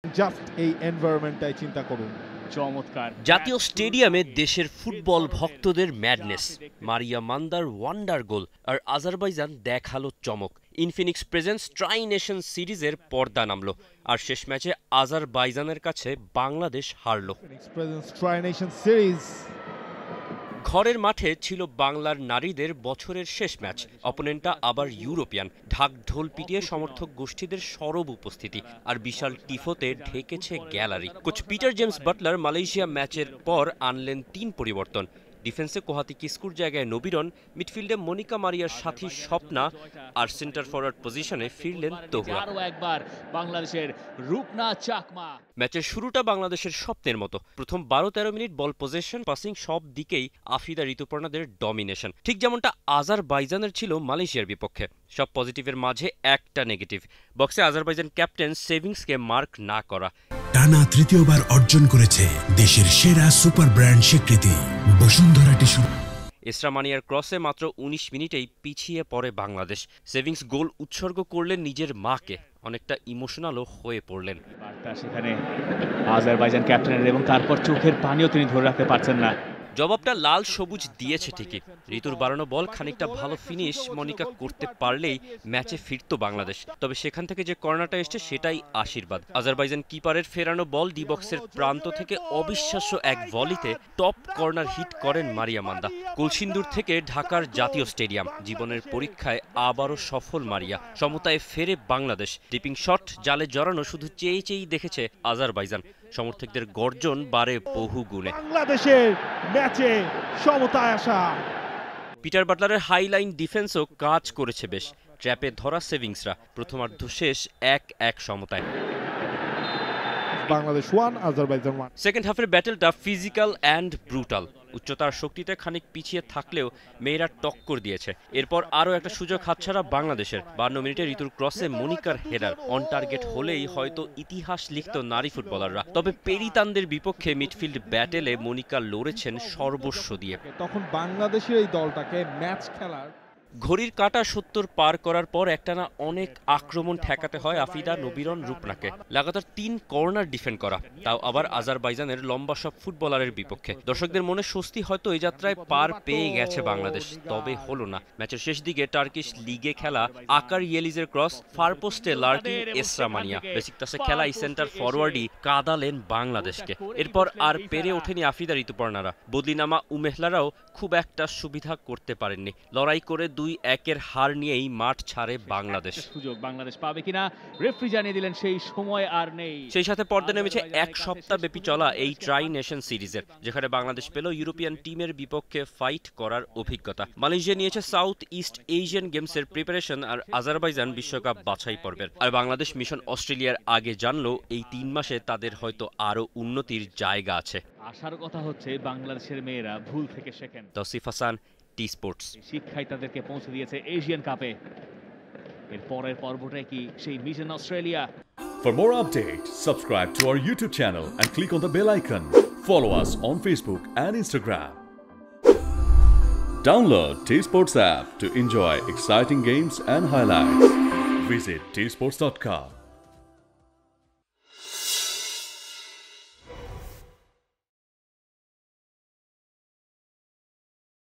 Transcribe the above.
Just এই এনভায়রনমেন্টটাই চিন্তা করুন। চমৎকার। জাতীয় স্টেডিয়ামে দেশের ফুটবল ভক্তদের ম্যাডনেস, মারিয়া মান্দার ওয়ান্ডার গোল আর আজারবাইজান দেখালো চমক। ইনফিনিক্স প্রেজেন্স ট্রাই নেশন সিরিজের পর্দা নামলো, আর শেষ ম্যাচে আজারবাইজানের কাছে বাংলাদেশ হারল। ঘরের মাঠে ছিল বাংলার নারীদের বছরের শেষ ম্যাচ। অপোনেন্টটা আবার ইউরোপিয়ান। ঢাক ঢোল পিটিয়ে সমর্থক গোষ্ঠীদের সরব উপস্থিতি আর বিশাল টিফোতে ঢেকেছে গ্যালারি। Coach Peter James Butler Malaysia ম্যাচের পর আনলেন ৩ পরিবর্তন। ডিফেন্সে কোহাতি কিস্কুর জায়গায় নবীরন, মিডফিল্ডে মনিকা মারিয়ার সাথী স্বপ্না, আর সেন্টার ফরওয়ার্ড পজিশনে ফিরলেন তহুরা। ম্যাচের শুরুটা বাংলাদেশের স্বপ্নের মতো। প্রথম ১২-১৩ মিনিট বল পজিশন, পাসিং সব দিকেই আফিদা ঋতুপর্ণাদের ডমিনেশন, ঠিক যেমনটা আজারবাইজানের ছিল মালয়েশিয়ার বিপক্ষে। সব পজিটিভের মাঝে একটা নেগেটিভ, বক্সে আজারবাইজান ক্যাপ্টেন সেভিংসকে মার্ক না করা। টানা তৃতীয়বার অর্জন করেছে দেশের সেরা সুপার ব্র্যান্ড স্বীকৃতি বসুন্ধরা টিস্যু। এসরা মানিয়ার ক্রসে মাত্র ১৯ মিনিটেই পিছিয়ে পড়ে বাংলাদেশ। সেভিংস গোল উৎসর্গ করলেন নিজের মাকে, অনেকটা ইমোশনালও হয়ে পড়লেন। সেখানে আজারবাইজান ক্যাপ্টেনের, এবং তারপর চোখের পানিও তিনি ধরে রাখতে পারছেন না। জবাবটা লাল সবুজ দিয়েছে ঠিকই। ঋতুর বাড়ানো বল খানিকটা ভালো ফিনিশ মনিকা করতে পারলেই ম্যাচে ফিরত বাংলাদেশ। তবে সেখান থেকে যে কর্নারটা এসছে সেটাই আশীর্বাদ। আজারবাইজান কিপারের ফেরানো বল ডি বক্সের প্রান্ত থেকে অবিশ্বাস্য এক ভলিতে টপ কর্নার হিট করেন মারিয়া মান্দা। কলসিন্দুর থেকে ঢাকার জাতীয় স্টেডিয়াম, জীবনের পরীক্ষায় আবারও সফল মারিয়া। সমতায় ফেরে বাংলাদেশ। ডিপিং শট জালে জড়ানো শুধু চেয়ে চেয়েই দেখেছে আজারবাইজান। সমর্থকদের গর্জন বাড়ে বহু গুণে। বাংলাদেশের ম্যাচে সমতায় আসা। পিটার বাটলারের হাইলাইন ডিফেন্সও কাজ করেছে বেশ। ট্র্যাপে ধরা সেভিংসরা। প্রথমার্ধ শেষ ১-১ সমতায়। বাংলাদেশ 1 আজারবাইজান 1। সেকেন্ড হাফের ব্যাটেলটা ফিজিক্যাল অ্যান্ড ব্রুটাল। উচ্চতার শক্তিতে খানিক পিছিয়ে থাকলেও মেয়েরা টক্কর দিয়েছে। এরপর আরও একটা সুযোগ হাতছাড়া বাংলাদেশের। ৫২ মিনিটে ঋতুর ক্রসে মনিকার হেডার অন টার্গেট হলেই হয়তো ইতিহাস লিখত নারী ফুটবলাররা। তবে পেরিতানদের বিপক্ষে মিডফিল্ড ব্যাটেলে মনিকা লড়েছেন সর্বস্ব দিয়ে। তখন বাংলাদেশের এই দলটাকে ম্যাচ খেলার ঘড়ির কাঁটা ৭০ পার করার পর একটানা অনেক আক্রমণ ঠেকাতে হয় আফিদা, নবীরন, রূপনাকে। লাগাতার ৩ কর্নার ডিফেন্ড করা, তাও আবার আজারবাইজানের লম্বা সব ফুটবলারের বিপক্ষে। দর্শকদের মনে স্বস্তি হয়তো এই যাত্রায় পার পেয়ে গেছে বাংলাদেশ, তবে হলো না। ম্যাচের শেষ দিকে টার্কিশ লিগে খেলা আকার ইয়েলিজের ক্রস, ফারপোস্টে লার্কি, এসরা মানিয়া। বেসিকটাসে খেলা এই সেন্টার ফরওয়ার্ডই কাঁদালেন বাংলাদেশকে। এরপর আর পেরে ওঠেনি আফিদা, ঋতুপর্ণারা। বদলিনামা উমেহলারাও খুব একটা সুবিধা করতে পারেননি। লড়াই করে ২-১ হার নিয়েই মাঠ ছাড়ে বাংলাদেশ। সুযোগ বাংলাদেশ পাবে কিনা রেফারি জানিয়ে দিলেন সেই সময় আর নেই। সেই সাথে পর্দা নেমেছে এক সপ্তাহ ব্যাপী চলা এই ট্রাই নেশন সিরিজের, যেখানে বাংলাদেশ পেল ইউরোপিয়ান টিমের বিপক্ষে ফাইট করার অভিজ্ঞতা। মালয়েশিয়া নিয়েছে সাউথ ইস্ট এশিয়ান গেমসের প্রিপারেশন, আর আজারবাইজান বিশ্বকাপ বাছাই পর্বের। আর বাংলাদেশ মিশন অস্ট্রেলিয়ার আগে জানলো এই ৩ মাসে তাদের হয়তো আরো উন্নতির জায়গা আছে। আশার কথা হচ্ছে বাংলাদেশের মেয়েরা ভুল থেকে শেখেন। Tausif Hasan, T Sports. শিক্ষাই তাদেরকে পৌঁছে দিয়েছে এশিয়ান কাপে। এর পরের পর্বটাই কি সেই mission Australia? For more updates, subscribe to our YouTube channel and click on the bell icon. Follow us on Facebook and Instagram. Download T Sports app to enjoy exciting games and highlights. Visit tsports.com.